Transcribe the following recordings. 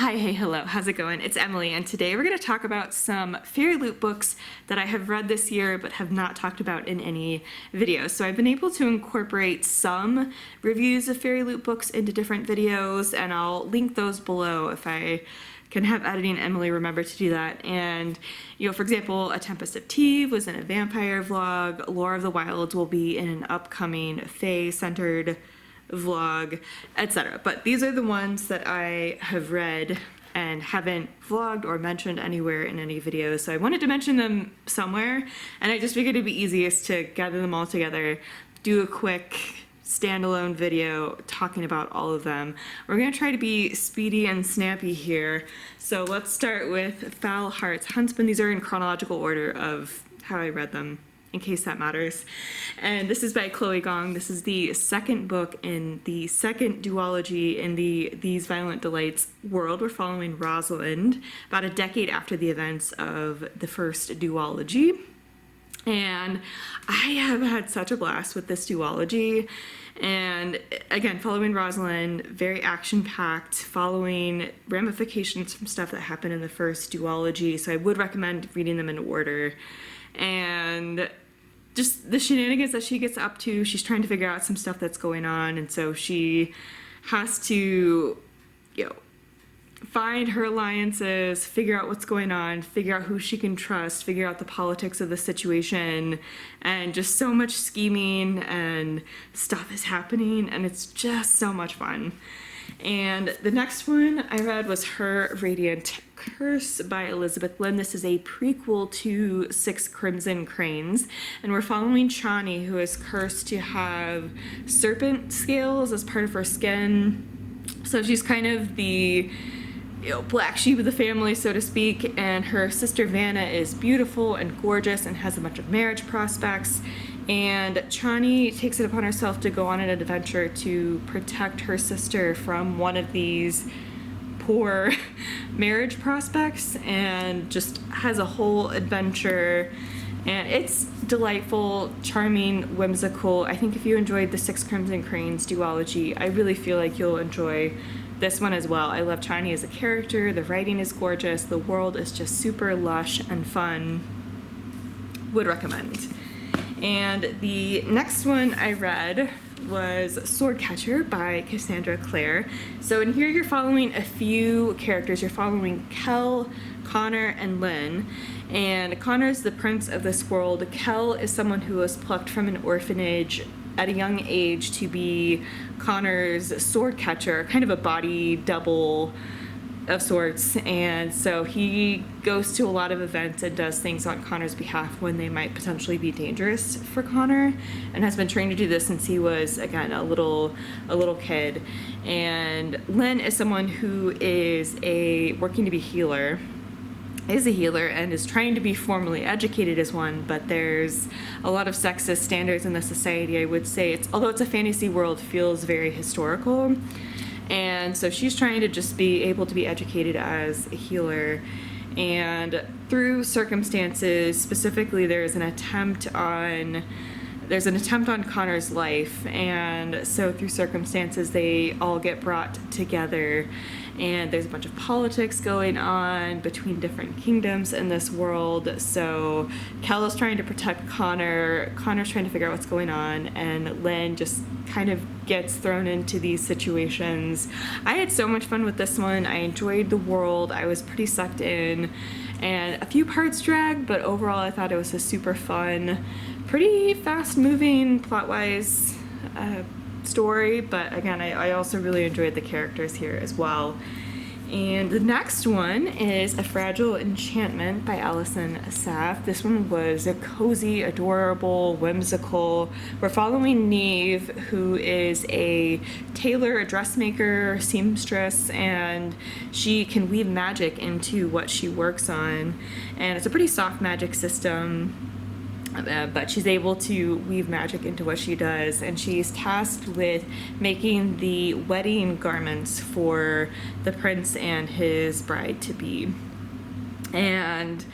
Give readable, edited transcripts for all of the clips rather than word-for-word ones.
Hi, hey, hello, how's it going? It's Emily, and today we're going to talk about some FairyLoot books that I have read this year but have not talked about in any videos. So I've been able to incorporate some reviews of FairyLoot books into different videos, and I'll link those below if I can have editing Emily remember to do that. And, for example, A Tempest of Tea was in a vampire vlog, Lore of the Wilds will be in an upcoming fae-centered vlog, etc. But these are the ones that I have read and haven't vlogged or mentioned anywhere in any videos, so I wanted to mention them somewhere, and I just figured it'd be easiest to gather them all together, do a quick standalone video talking about all of them. We're going to try to be speedy and snappy here, so let's start with Foul Heart's Huntsman. These are in chronological order of how I read them, in case that matters. And this is by Chloe Gong. This is the second book in the second duology in the These Violent Delights world. We're following Rosalind about a decade after the events of the first duology. And I have had such a blast with this duology. And again, following Rosalind, very action-packed, following ramifications from stuff that happened in the first duology. So I would recommend reading them in order. And just the shenanigans that she gets up to, she's trying to figure out some stuff that's going on, and so she has to, find her alliances, figure out what's going on, figure out who she can trust, figure out the politics of the situation, and just so much scheming and stuff is happening, and it's just so much fun. And the next one I read was Her Radiant Curse by Elizabeth Lynn. This is a prequel to Six Crimson Cranes, and we're following Chani, who is cursed to have serpent scales as part of her skin. So she's kind of the black sheep of the family, so to speak, and her sister Vanna is beautiful and gorgeous and has a bunch of marriage prospects. And Chani takes it upon herself to go on an adventure to protect her sister from one of these poor marriage prospects, and just has a whole adventure. And it's delightful, charming, whimsical. I think if you enjoyed the Six Crimson Cranes duology, I really feel like you'll enjoy this one as well. I love Chani as a character, the writing is gorgeous, the world is just super lush and fun. Would recommend. And the next one I read was Swordcatcher by Cassandra Clare. So in here you're following a few characters. You're following Kel, Connor, and Lynn. And Connor is the prince of this world. Kel is someone who was plucked from an orphanage at a young age to be Connor's sword catcher, kind of a body double of sorts, and so he goes to a lot of events and does things on Connor's behalf when they might potentially be dangerous for Connor, and has been trained to do this since he was, again, a little kid. And Lynn is someone who is working to be is a healer and is trying to be formally educated as one, but there's a lot of sexist standards in the society. I would say although it's a fantasy world, feels very historical. And so she's trying to just be able to be educated as a healer. And through circumstances, specifically there's an attempt on Connor's life. And so through circumstances, they all get brought together. And there's a bunch of politics going on between different kingdoms in this world. So Kel is trying to protect Connor, Connor's trying to figure out what's going on, and Lynn just kind of gets thrown into these situations. I had so much fun with this one. I enjoyed the world. I was pretty sucked in, and a few parts dragged, but overall I thought it was a super fun, pretty fast-moving, plot-wise story, but again, I also really enjoyed the characters here as well. And the next one is A Fragile Enchantment by Allison Saff. This one was a cozy, adorable, whimsical. We're following Neve, who is a tailor, a dressmaker, seamstress, and she can weave magic into what she works on. And it's a pretty soft magic system. But she's able to weave magic into what she does, and she's tasked with making the wedding garments for the prince and his bride-to-be. And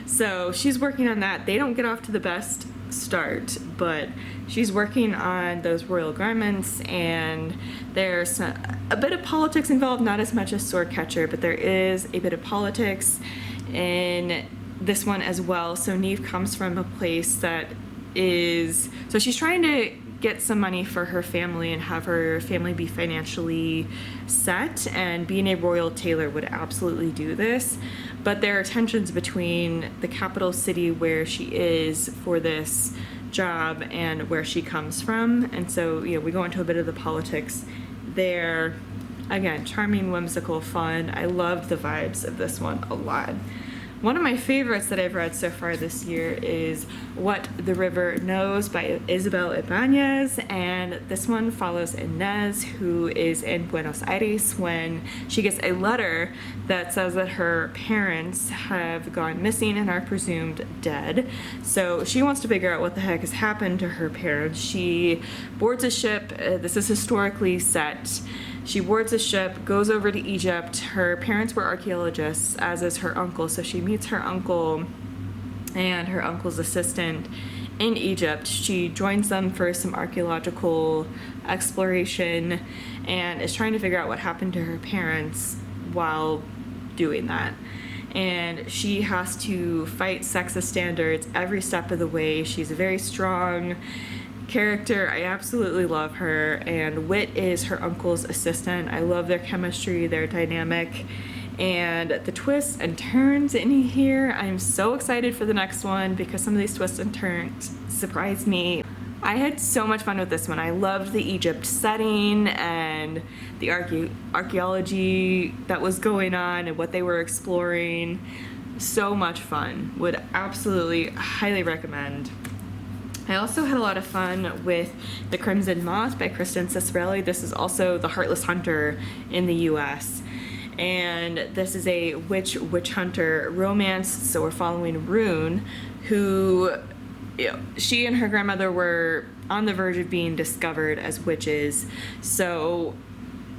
so she's working on that. They don't get off to the best start, but she's working on those royal garments, and there's a bit of politics involved, not as much as Swordcatcher, but there is a bit of politics in this one as well. So Neve comes from a place that is, so she's trying to get some money for her family and have her family be financially set, and being a royal tailor would absolutely do this. But there are tensions between the capital city where she is for this job and where she comes from, and so we go into a bit of the politics there. Again, charming, whimsical, fun. I love the vibes of this one a lot. One of my favorites that I've read so far this year is What the River Knows by Isabel Ibanez, and this one follows Inez, who is in Buenos Aires when she gets a letter that says that her parents have gone missing and are presumed dead. So she wants to figure out what the heck has happened to her parents. She boards a ship. This is historically set. She boards a ship, goes over to Egypt. Her parents were archaeologists, as is her uncle, so she meets her uncle and her uncle's assistant in Egypt. She joins them for some archaeological exploration and is trying to figure out what happened to her parents while doing that. And she has to fight sexist standards every step of the way. She's a very strong character. I absolutely love her, and Wit is her uncle's assistant. I love their chemistry, their dynamic, and the twists and turns in here. I'm so excited for the next one because some of these twists and turns surprised me. I had so much fun with this one. I loved the Egypt setting and the archaeology that was going on and what they were exploring. So much fun. Would absolutely highly recommend. I also had a lot of fun with The Crimson Moth by Kristen Cicerelli. This is also The Heartless Hunter in the US. And this is a witch hunter romance. So we're following Rune, who, she and her grandmother were on the verge of being discovered as witches. So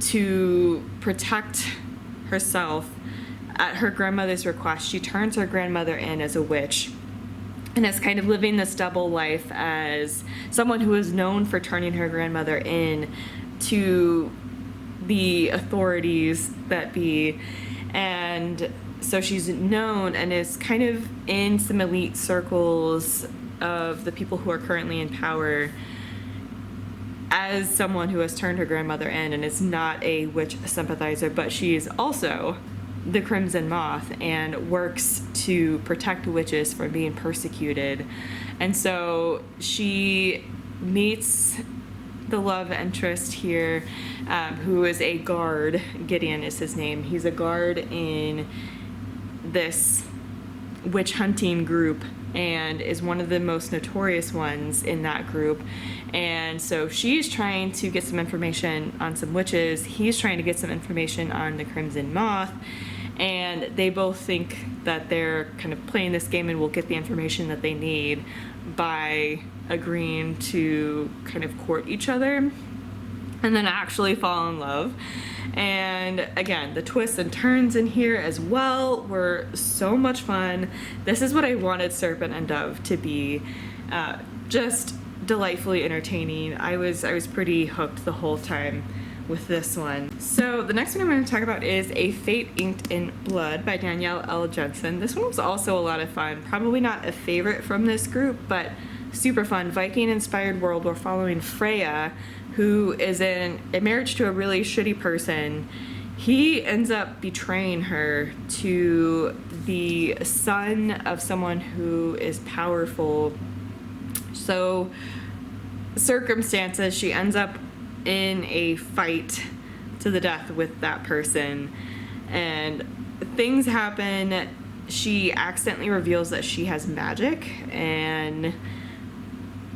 to protect herself, at her grandmother's request, she turns her grandmother in as a witch, and is kind of living this double life as someone who is known for turning her grandmother in to the authorities that be. And so she's known and is kind of in some elite circles of the people who are currently in power as someone who has turned her grandmother in and is not a witch sympathizer, but she is also the Crimson Moth and works to protect witches from being persecuted. And so she meets the love interest here, who is a guard. Gideon is his name. He's a guard in this witch hunting group and is one of the most notorious ones in that group. And so she's trying to get some information on some witches. He's trying to get some information on the Crimson Moth. And they both think that they're kind of playing this game and will get the information that they need by agreeing to kind of court each other and then actually fall in love. And again, the twists and turns in here as well were so much fun. This is what I wanted Serpent and Dove to be. Just delightfully entertaining. I was pretty hooked the whole time with this one. So the next one I'm going to talk about is A Fate Inked in Blood by Danielle L. Jensen. This one was also a lot of fun. Probably not a favorite from this group, but super fun. Viking-inspired world. We're following Freya, who is in a marriage to a really shitty person. He ends up betraying her to the son of someone who is powerful. So circumstances, she ends up in a fight to the death with that person, and things happen. She accidentally reveals that she has magic, and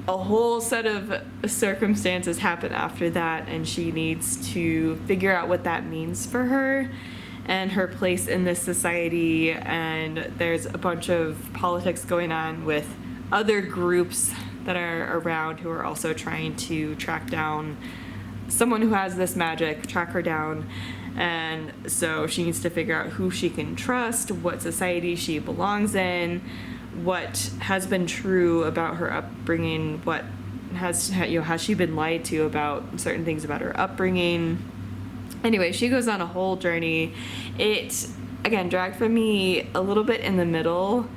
a whole set of circumstances happen after that, and she needs to figure out what that means for her and her place in this society. And there's a bunch of politics going on with other groups that are around who are also trying to track down someone who has this magic, track her down. And so she needs to figure out who she can trust, what society she belongs in, what has been true about her upbringing, what has, you know, has she been lied to about certain things about her upbringing. Anyway, she goes on a whole journey. It, again, dragged for me a little bit in the middle,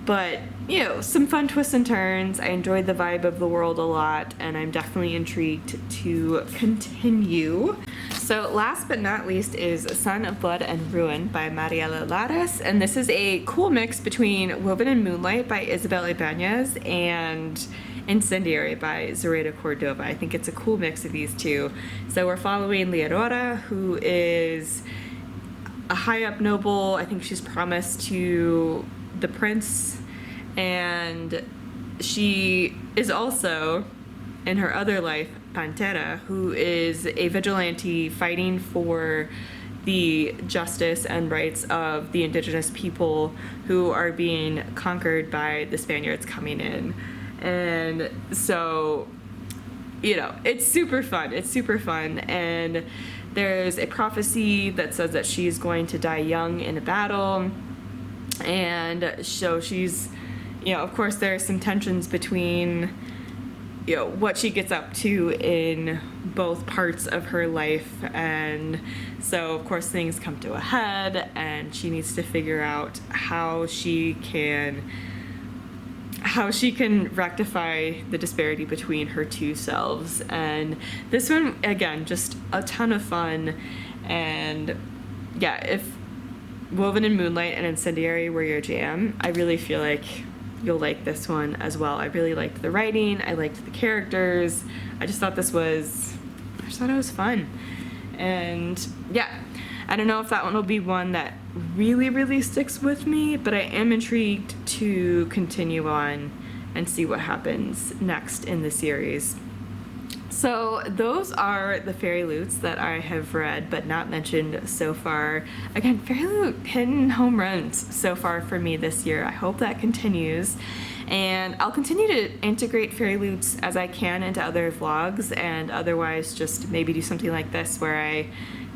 but, you know, some fun twists and turns. I enjoyed the vibe of the world a lot, and I'm definitely intrigued to continue. So last but not least is Son of Blood and Ruin by Mariela Lares, and this is a cool mix between Woven in Moonlight by Isabel Ibanez and Incendiary by Zoraida Cordova. I think it's a cool mix of these two. So we're following Leonora, who is a high-up noble. I think she's promised to the prince, and she is also, in her other life, Pantera, who is a vigilante fighting for the justice and rights of the indigenous people who are being conquered by the Spaniards coming in. And so, you know, it's super fun. It's super fun. And there's a prophecy that says that she's going to die young in a battle. And so she's, you know, of course there are some tensions between, you know, what she gets up to in both parts of her life. And so of course things come to a head, and she needs to figure out how she can rectify the disparity between her two selves. And this one, again, just a ton of fun. And yeah, if Woven in Moonlight and Incendiary were your jam, I really feel like you'll like this one as well. I really liked the writing, I liked the characters, I just thought it was fun. And yeah, I don't know if that one will be one that really, really sticks with me, but I am intrigued to continue on and see what happens next in the series. So those are the FairyLoots that I have read but not mentioned so far. Again, FairyLoot hitting home runs so far for me this year. I hope that continues. And I'll continue to integrate FairyLoots as I can into other vlogs, and otherwise just maybe do something like this where I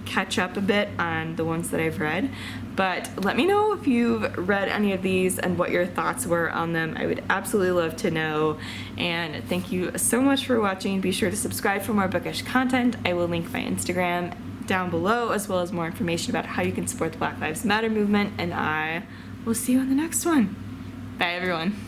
catch up a bit on the ones that I've read. But let me know if you've read any of these and what your thoughts were on them. I would absolutely love to know. And thank you so much for watching. Be sure to subscribe for more bookish content. I will link my Instagram down below, as well as more information about how you can support the Black Lives Matter movement, and I will see you on the next one. Bye everyone.